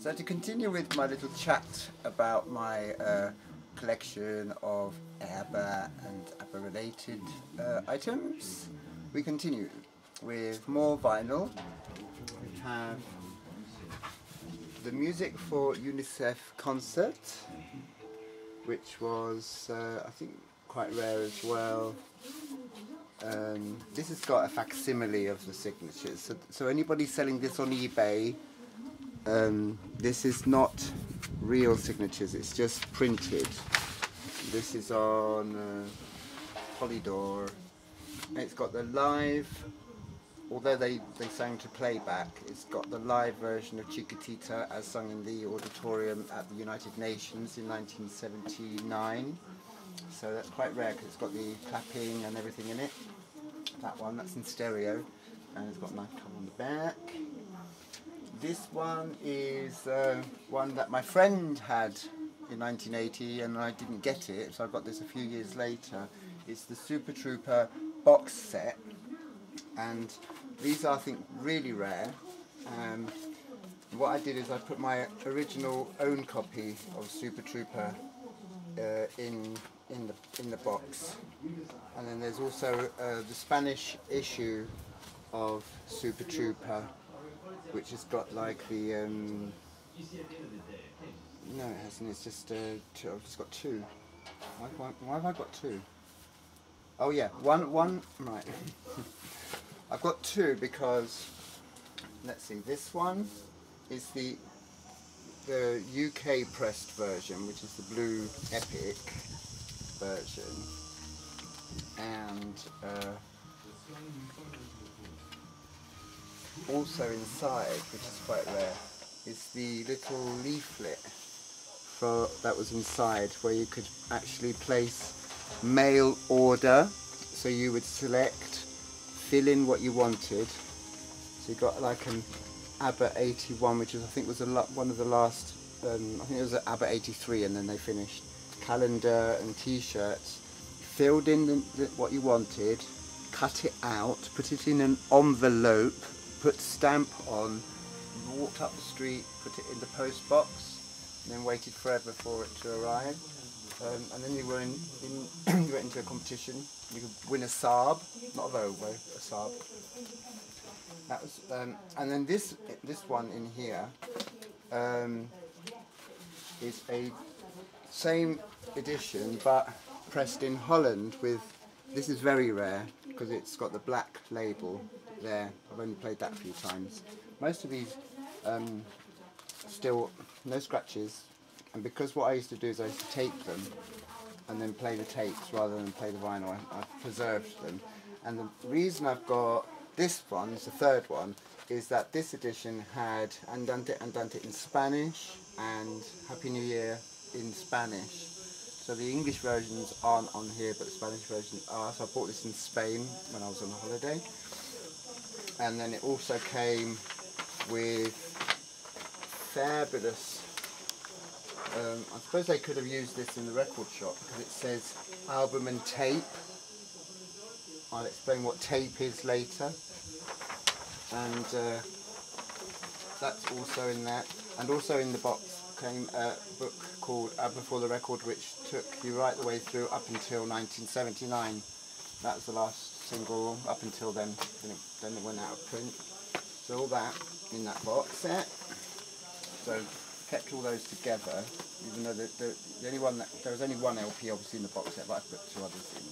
So to continue with my little chat about my collection of Abba and Abba related items, we continue with more vinyl. We have the music for UNICEF concert, which was I think quite rare as well. This has got a facsimile of the signatures, so anybody selling this on eBay, this is not real signatures, it's just printed. This is on Polydor. It's got the live, although they sang to playback, it's got the live version of Chiquitita as sung in the auditorium at the United Nations in 1979. So that's quite rare because it's got the clapping and everything in it. That one, that's in stereo, and it's got a nice cover on the back. This one is one that my friend had in 1980 and I didn't get it, so I got this a few years later. It's the Super Trooper box set, and these are, I think, really rare. What I did is I put my original own copy of Super Trooper in the box, and then there's also the Spanish issue of Super Trooper, which has got like the no, it hasn't. It's just two. I've just got two. Why have I got two? Oh yeah, one right. I've got two because, let's see, this one is the UK pressed version, which is the blue Epic version, and also inside, which is quite rare, is the little leaflet that was inside, where you could actually place mail order. So you would select, fill in what you wanted. So you got like an Abba 81, which is, I think was one of the last, I think it was Abba 83, and then they finished. Calendar and t-shirts. Filled in what you wanted, cut it out, put it in an envelope, put stamp on, walked up the street, put it in the post box, and then waited forever for it to arrive. And then you were you went into a competition. You could win a Saab, not a Volvo, a Saab. That was, and then this one in here is a same edition but pressed in Holland with. This is very rare because it's got the black label there. I've only played that a few times. Most of these still no scratches, and because what I used to do is I used to tape them and then play the tapes rather than play the vinyl. I've preserved them, and the reason I've got this one, it's the third one, is that this edition had Andante Andante in Spanish and Happy New Year in Spanish. So the English versions aren't on here, but the Spanish versions are. So I bought this in Spain when I was on a holiday. And then it also came with fabulous, I suppose they could have used this in the record shop because it says album and tape. I'll explain what tape is later. And that's also in there. And also in the box came a book called Abba-The Record, which took you right the way through up until 1979. That was the last single up until then. Then it went out of print. So all that in that box set. So kept all those together, even though the only one there was only one LP obviously in the box set, but I put two others in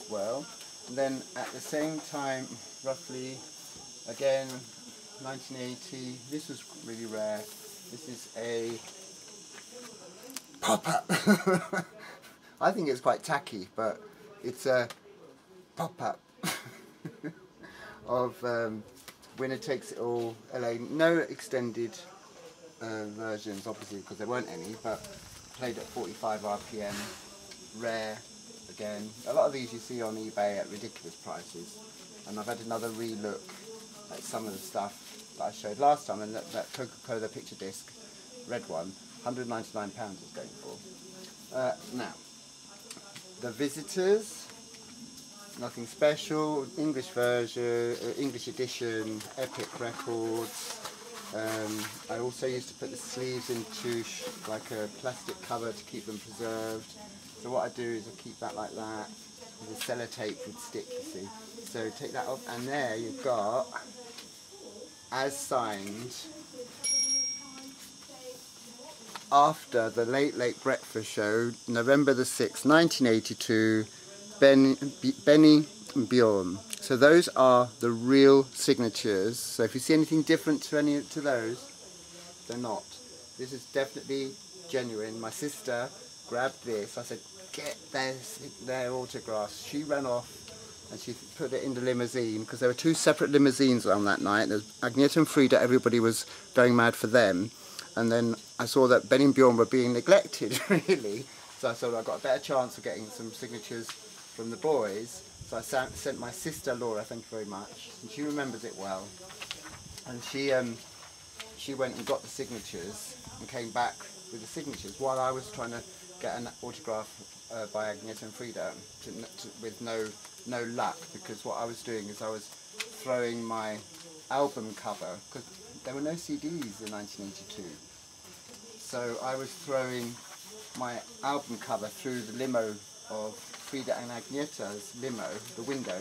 as well. And then at the same time, roughly, again, 1980. This was really rare. This is a pop-up. I think it's quite tacky, but it's a pop-up of Winner Takes It All LA. No extended versions, obviously, because there weren't any, but played at 45 RPM. Rare, again. A lot of these you see on eBay at ridiculous prices, and I've had another re-look at some of the stuff that I showed last time, and that Coca-Cola picture disc, red one, £199 is going for. Now, the Visitors, nothing special, English version, English edition, Epic Records. I also used to put the sleeves into like a plastic cover to keep them preserved. So what I do is I keep that like that. The sellotape would stick, you see. So take that off, and there you've got, as signed, after the Late Late Breakfast Show, November the 6th, 1982, Benny and Bjorn. So those are the real signatures. So if you see anything different to any to those, they're not. This is definitely genuine. My sister grabbed this. I said, get their autographs. She ran off and she put it in the limousine, because there were two separate limousines on that night. There's Agneta and Frida, everybody was going mad for them. And then I saw that Benny and Bjorn were being neglected, really. So I thought I got a better chance of getting some signatures from the boys. So I sent my sister Laura, thank you very much, and she remembers it well. And she went and got the signatures and came back with the signatures while I was trying to get an autograph by Agneta and Frida with no luck, because what I was doing is I was throwing my album cover, because there were no CDs in 1982. So I was throwing my album cover through the limo of Frida and Agneta's limo, the window,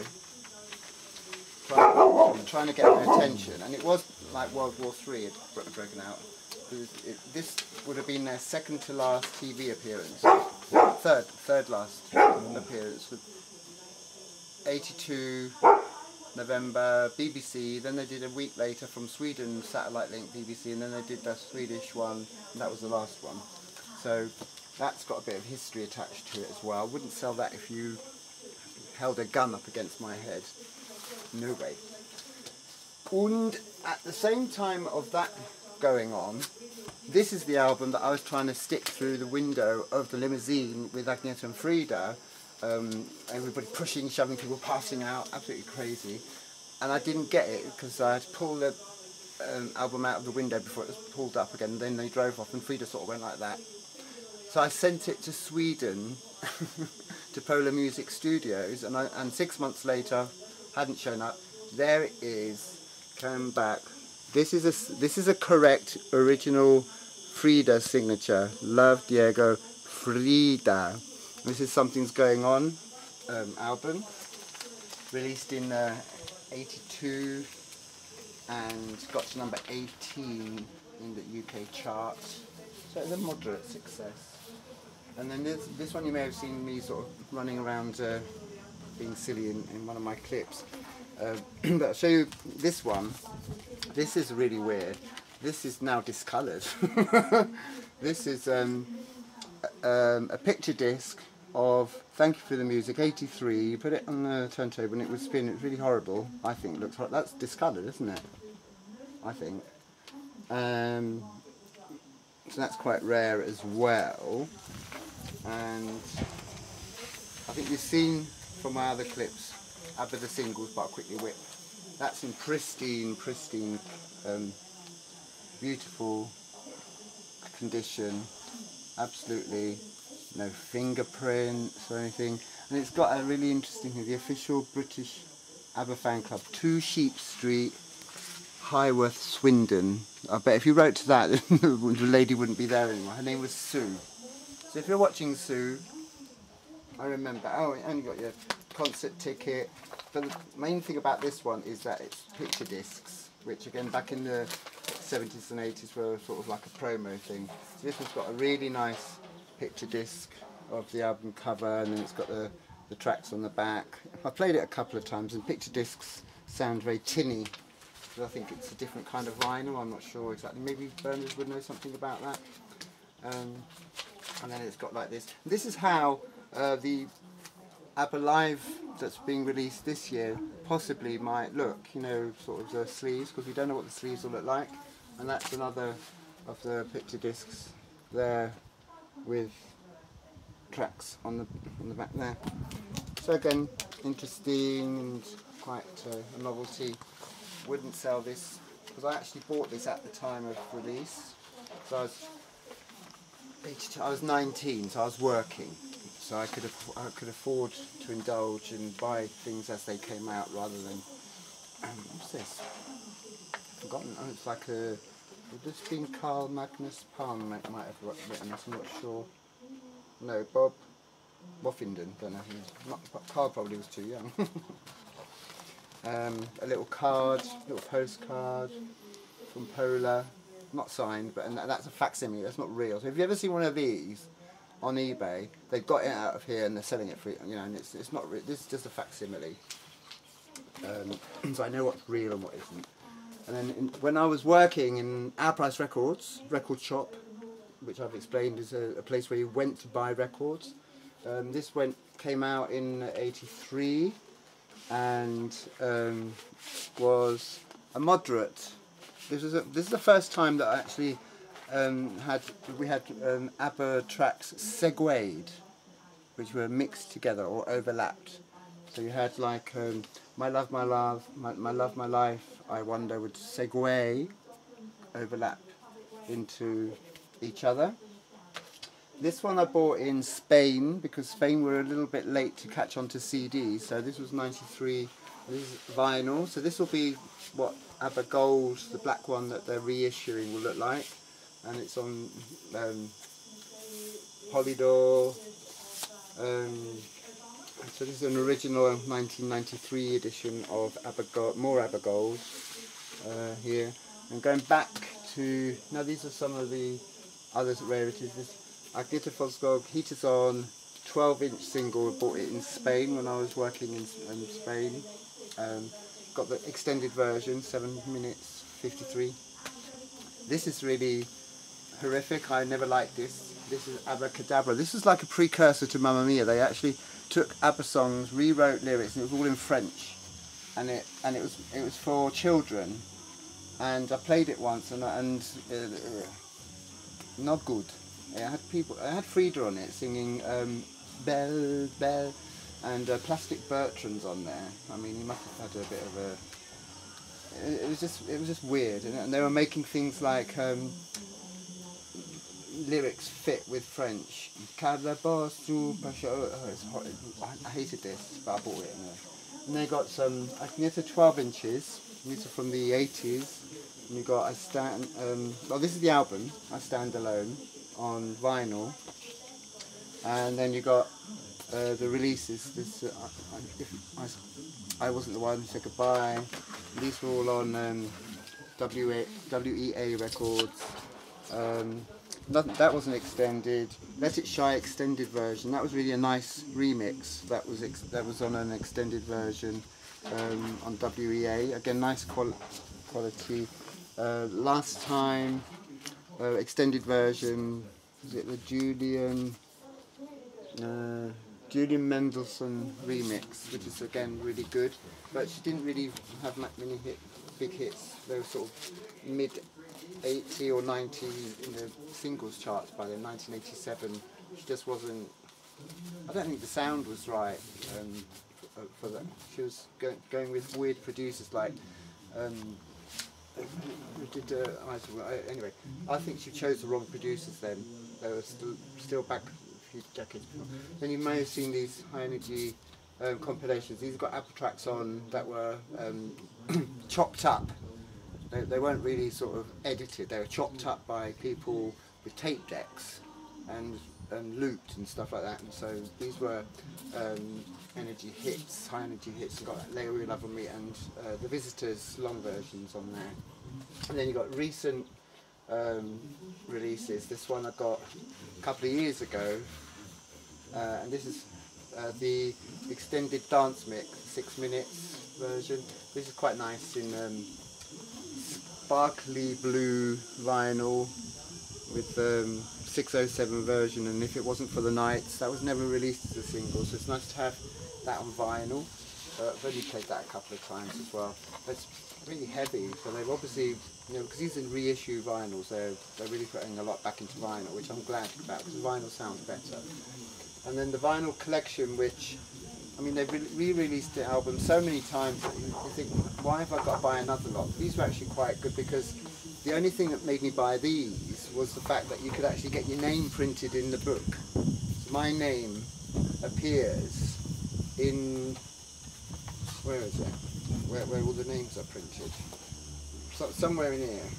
trying to get their attention. And it was like World War III had broken out. This would have been their second to last TV appearance, third last appearance, with 82 November BBC, then they did a week later from Sweden, Satellite Link BBC, and then they did the Swedish one, and that was the last one. So that's got a bit of history attached to it as well. I wouldn't sell that if you held a gun up against my head. No way. And at the same time of that going on, this is the album that I was trying to stick through the window of the limousine with Agneta and Frida. Everybody pushing, shoving, people passing out, absolutely crazy. And I didn't get it because I had to pull the album out of the window before it was pulled up again. Then they drove off and Frida sort of went like that. So I sent it to Sweden, to Polar Music Studios, and 6 months later, hadn't shown up. There it is, came back. This is a correct original Frida signature. Love, Diego, Frida. This is Something's Going On album, released in 82 and got to number 18 in the UK chart. So it's a moderate success. And then this one you may have seen me sort of running around being silly in one of my clips. But I'll show you this one. This is really weird. This is now discoloured. This is a picture disc of Thank You for the Music, 83. You put it on the turntable and it would spin. It's really horrible, I think. It looks horrible. That's discoloured, isn't it? I think. So that's quite rare as well. And I think you've seen from my other clips Abba-The singles, but I'll quickly whip. That's in pristine, beautiful condition. Absolutely no fingerprints or anything. And it's got a really interesting thing, the official British ABBA fan club, 2 Sheep Street, Highworth, Swindon. I bet if you wrote to that, the lady wouldn't be there anymore. Her name was Sue. So if you're watching Sue, I remember, oh, you only got your concert ticket. But the main thing about this one is that it's picture discs, which again back in the 70s and 80s were sort of like a promo thing. So this one's got a really nice picture disc of the album cover, and then it's got the tracks on the back. I played it a couple of times, and picture discs sound very tinny. I think it's a different kind of vinyl, I'm not sure exactly. Maybe Bernard would know something about that. And then it's got like this. This is how the ABBA Live that's being released this year possibly might look, you know, sort of the sleeves, because we don't know what the sleeves will look like. And that's another of the picture discs there with tracks on the back there. So again, interesting and quite a novelty. Wouldn't sell this because I actually bought this at the time of release. So I was 19, so I was working, so I could afford to indulge and buy things as they came out rather than what's this? I've forgotten. Oh, it's like a Would this been Carl Magnus Palm might have written this, I'm not sure. No, Bob Woffington, don't know who. Not, Carl probably was too young. A little card, little postcard from Polar, not signed, but and that's a facsimile, that's not real. So if you ever see one of these on eBay, they've got it out of here and they're selling it for, you know, and it's not real, this is just a facsimile. So I know what's real and what isn't. And then when I was working in Our Price Records, record shop, which I've explained is a place where you went to buy records, this came out in '83 and was a moderate. This is the first time that I actually we had ABBA tracks segued, which were mixed together or overlapped. So you had like My Love, My Love, My Love, My Life, I Wonder would segue, overlap into each other. This one I bought in Spain because Spain were a little bit late to catch on to CDs. So this was '93. This is vinyl. So this will be what ABBA Gold, the black one that they're reissuing, will look like. And it's on Polydor. So this is an original 1993 edition of ABBA Gold, more ABBA Gold here. And going back to, now these are some of the other rarities. This Agneta Fosgog, Heat Is On, 12-inch single, bought it in Spain when I was working in Spain. Got the extended version, 7 minutes 53. This is really horrific, I never liked this. This is Abba-Cadabra. This is like a precursor to Mamma Mia. They actually took ABBA songs, rewrote lyrics, and it was all in French. And it was for children. And I played it once, and not good. It had Frida on it singing Belle, Belle, and Plastic Bertrand's on there. I mean, he must have had a bit of a. It was just weird, and they were making things like lyrics fit with French. I hated this, but I bought it anyway. And they got some Agneta 12 inches. These are from the 80s. And you got well, this is the album, I Stand Alone, on vinyl. And then you got the releases. This I Wasn't the One Who Said Goodbye. These were all on WEA records. That wasn't extended. Let It Shy extended version. That was really a nice remix. That was on an extended version on WEA. Again, nice quality. Last Time extended version. Was it the Julian Mendelssohn remix, which is again really good. But she didn't really have many big hits. They were sort of mid 80 or 90 in the singles charts by then. 1987. She just wasn't. I don't think the sound was right for that. She was going with weird producers like. Anyway, I think she chose the wrong producers then. They were still back a few decades before. Then you may have seen these high energy compilations. These have got ABBA tracks on that were chopped up. They weren't really sort of edited. They were chopped up by people with tape decks and looped and stuff like that. And so these were energy hits, high energy hits. You got Lay All Your Love on Me and the Visitors long versions on there. And then you got recent releases. This one I got a couple of years ago, and this is the extended dance mix, 6 minutes version. This is quite nice in sparkly blue vinyl with 607 version, and If It Wasn't for the Nights, that was never released as a single, so it's nice to have that on vinyl. I've only played that a couple of times as well. But it's really heavy, so they've obviously, you know, because these are reissue vinyls, they're really putting a lot back into vinyl, which I'm glad about, because vinyl sounds better. And then the vinyl collection, which, I mean, they've re-released the album so many times that you think, why have I got to buy another lot? These were actually quite good, because the only thing that made me buy these was the fact that you could actually get your name printed in the book. So my name appears in, where is it? Where all the names are printed. So, somewhere in here.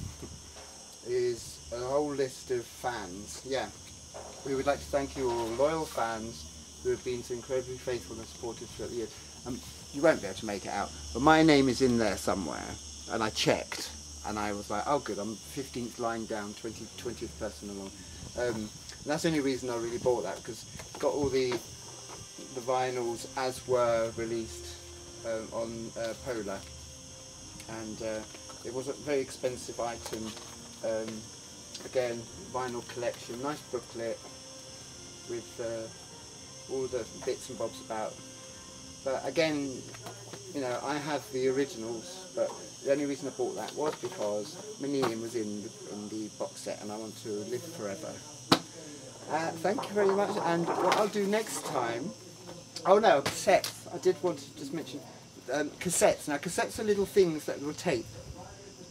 is a whole list of fans. Yeah, we would like to thank you all loyal fans who have been so incredibly faithful and supportive throughout the years. You won't be able to make it out, but my name is in there somewhere, and I checked, and I was like, oh good, I'm 15th line down, 20th person along. And that's the only reason I really bought that, because it's got all the vinyls as were released on Polar, and it was a very expensive item. Again, vinyl collection, nice booklet with all the bits and bobs about. But again, you know, I have the originals, but the only reason I bought that was because my name was in the box set, and I want to live forever. Thank you very much, and what I'll do next time... Oh no, cassettes. I did want to just mention cassettes. Now cassettes are little things that will tape,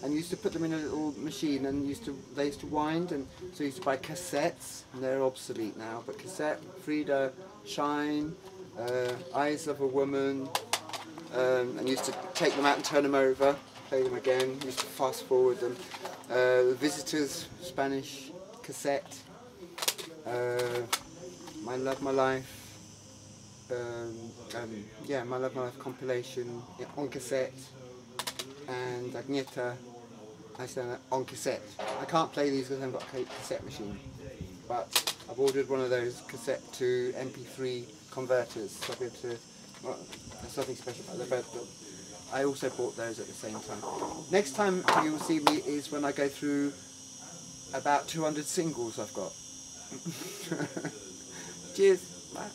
and you used to put them in a little machine, and they used to wind, and so you used to buy cassettes, and they're obsolete now. But cassette, Frida, Shine, Eyes of a Woman, and used to take them out and turn them over, play them again. Used to fast forward them. The Visitors, Spanish cassette. My Love My Life. Yeah, My Love My Life compilation on cassette, and Agneta on cassette. I can't play these because I haven't got a cassette machine, but I've ordered one of those cassette to MP3 converters, so I'll be able to, well, there's nothing special about them, but I also bought those at the same time. Next time you will see me is when I go through about 200 singles I've got. Cheers, bye.